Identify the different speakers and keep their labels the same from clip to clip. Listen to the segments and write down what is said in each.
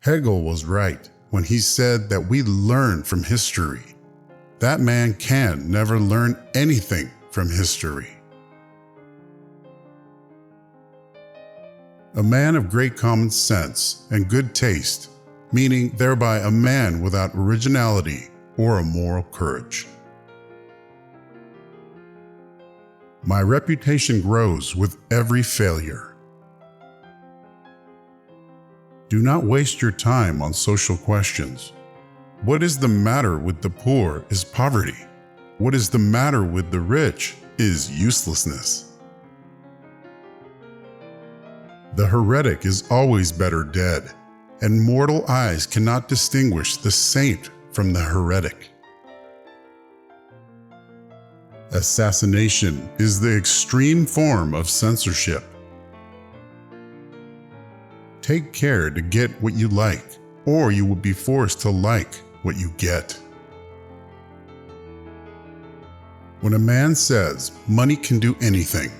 Speaker 1: Hegel was right when he said that we learn from history. That man can never learn anything from history. A man of great common sense and good taste, meaning thereby a man without originality or a moral courage. My reputation grows with every failure. Do not waste your time on social questions. What is the matter with the poor is poverty. What is the matter with the rich is uselessness. The heretic is always better dead, and mortal eyes cannot distinguish the saint from the heretic. Assassination is the extreme form of censorship. Take care to get what you like, or you will be forced to like what you get. When a man says money can do anything,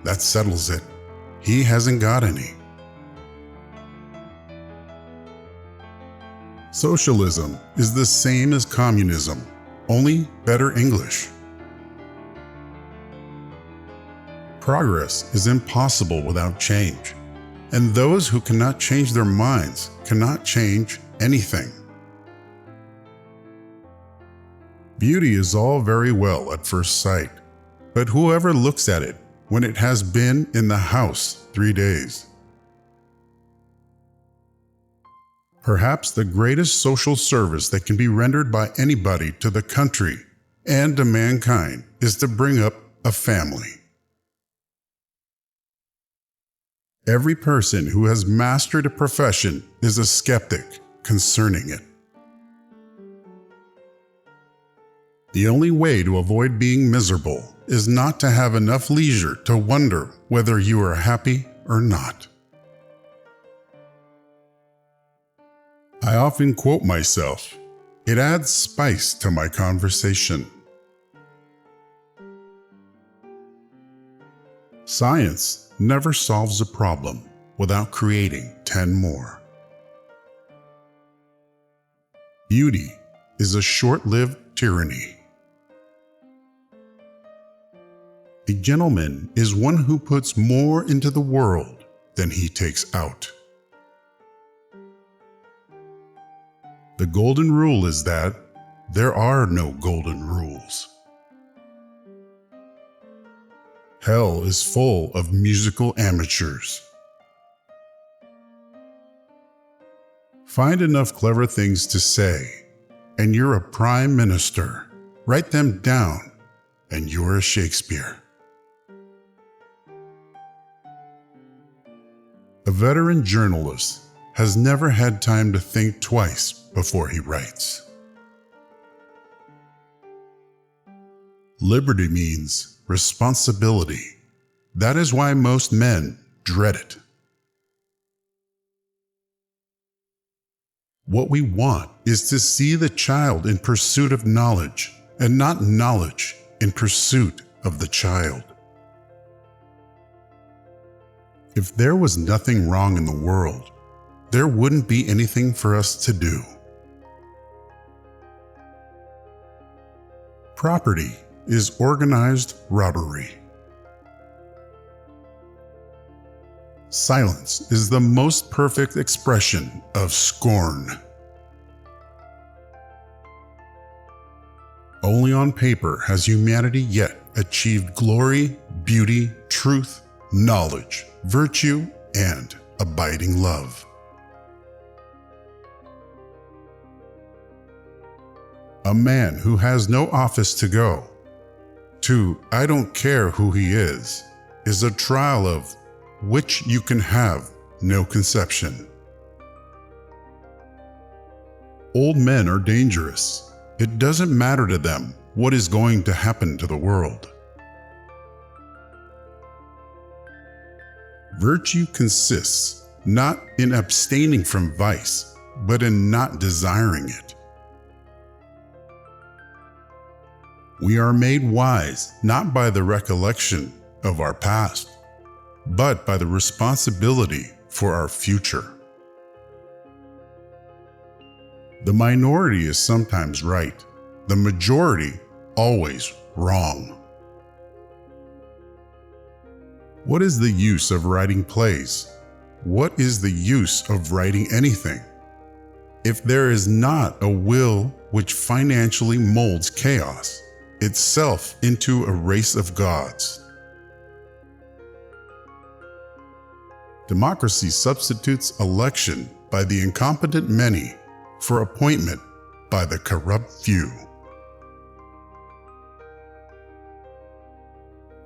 Speaker 1: that settles it. He hasn't got any. Socialism is the same as communism, only better English. Progress is impossible without change, and those who cannot change their minds cannot change anything. Beauty is all very well at first sight, but whoever looks at it when it has been in the house 3 days? Perhaps the greatest social service that can be rendered by anybody to the country and to mankind is to bring up a family. Every person who has mastered a profession is a skeptic concerning it. The only way to avoid being miserable is not to have enough leisure to wonder whether you are happy or not. I often quote myself. It adds spice to my conversation. Science never solves a problem without creating 10 more. Beauty is a short-lived tyranny. A gentleman is one who puts more into the world than he takes out. The golden rule is that there are no golden rules. Hell is full of musical amateurs. Find enough clever things to say, and you're a prime minister. Write them down, and you're a Shakespeare. A veteran journalist has never had time to think twice before he writes. Liberty means responsibility. That is why most men dread it. What we want is to see the child in pursuit of knowledge, and not knowledge in pursuit of the child. If there was nothing wrong in the world, there wouldn't be anything for us to do. Property is organized robbery. Silence is the most perfect expression of scorn. Only on paper has humanity yet achieved glory, beauty, truth, knowledge, virtue, and abiding love. A man who has no office to go to, I don't care who he is a trial of which you can have no conception. Old men are dangerous. It doesn't matter to them what is going to happen to the world. Virtue consists not in abstaining from vice, but in not desiring it. We are made wise not by the recollection of our past, but by the responsibility for our future. The minority is sometimes right, the majority always wrong. What is the use of writing plays? What is the use of writing anything if there is not a will which financially molds chaos itself into a race of gods? Democracy substitutes election by the incompetent many for appointment by the corrupt few.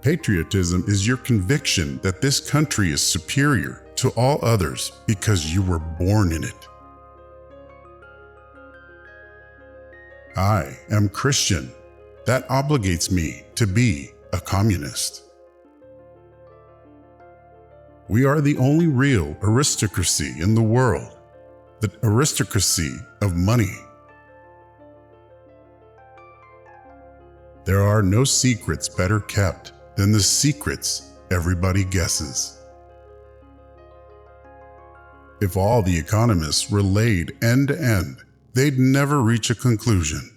Speaker 1: Patriotism is your conviction that this country is superior to all others because you were born in it. I am Christian. That obligates me to be a communist. We are the only real aristocracy in the world, the aristocracy of money. There are no secrets better kept than the secrets everybody guesses. If all the economists were laid end to end, they'd never reach a conclusion.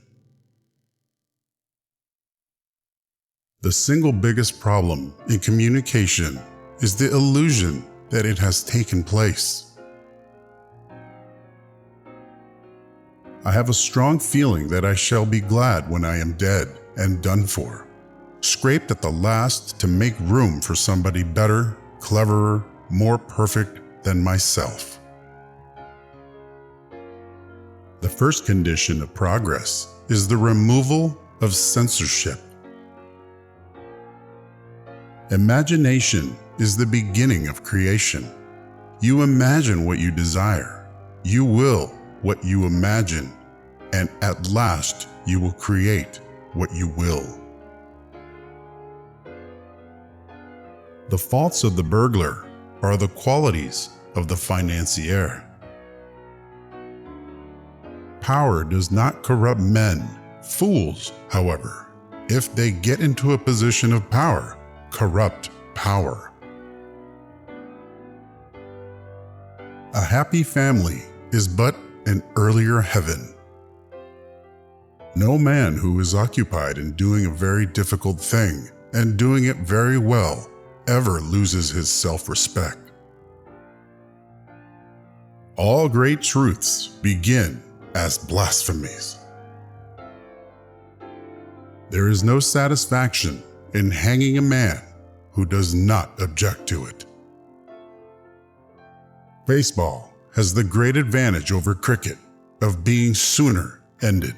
Speaker 1: The single biggest problem in communication is the illusion that it has taken place. I have a strong feeling that I shall be glad when I am dead and done for, scraped at the last to make room for somebody better, cleverer, more perfect than myself. The first condition of progress is the removal of censorship. Imagination is the beginning of creation. You imagine what you desire. You will what you imagine, and at last you will create what you will. The faults of the burglar are the qualities of the financier. Power does not corrupt men. Fools, however, if they get into a position of power, corrupt power. A happy family is but an earlier heaven. No man who is occupied in doing a very difficult thing and doing it very well ever loses his self-respect. All great truths begin as blasphemies. There is no satisfaction in hanging a man who does not object to it. Baseball has the great advantage over cricket of being sooner ended.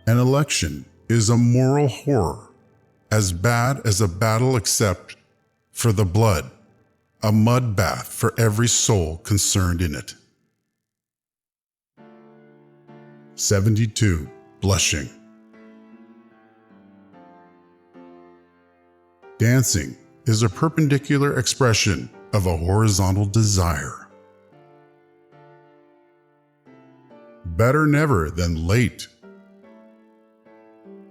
Speaker 1: An election is a moral horror, as bad as a battle except for the blood, a mud bath for every soul concerned in it. 72. Blushing. Dancing is a perpendicular expression of a horizontal desire. Better never than late.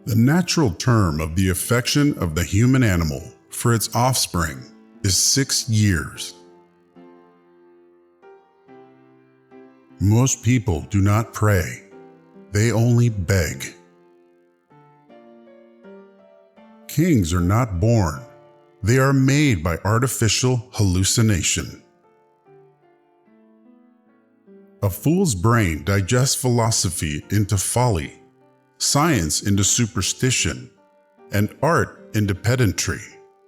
Speaker 1: The natural term of the affection of the human animal for its offspring is 6 years. Most people do not pray, they only beg. Kings are not born, they are made by artificial hallucination. A fool's brain digests philosophy into folly, science into superstition, and art into pedantry,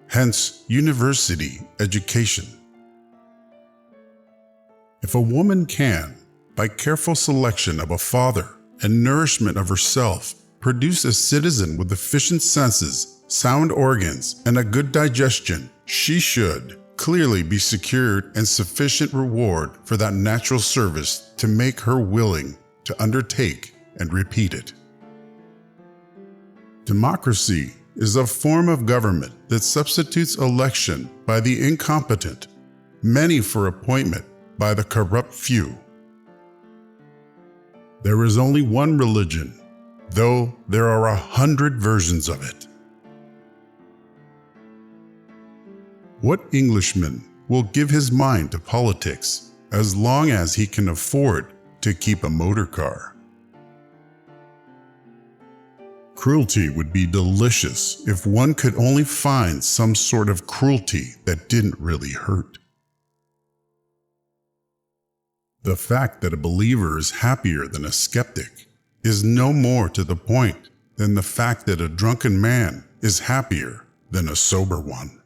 Speaker 1: hence university education. If a woman can, by careful selection of a father and nourishment of herself, produce a citizen with efficient senses, sound organs, and a good digestion, she should clearly be secured and sufficient reward for that natural service to make her willing to undertake and repeat it. Democracy is a form of government that substitutes election by the incompetent, many for appointment by the corrupt few. There is only one religion, though there are 100 versions of it. What Englishman will give his mind to politics as long as he can afford to keep a motor car. Cruelty would be delicious if one could only find some sort of cruelty that didn't really hurt. The fact that a believer is happier than a skeptic is no more to the point than the fact that a drunken man is happier than a sober one.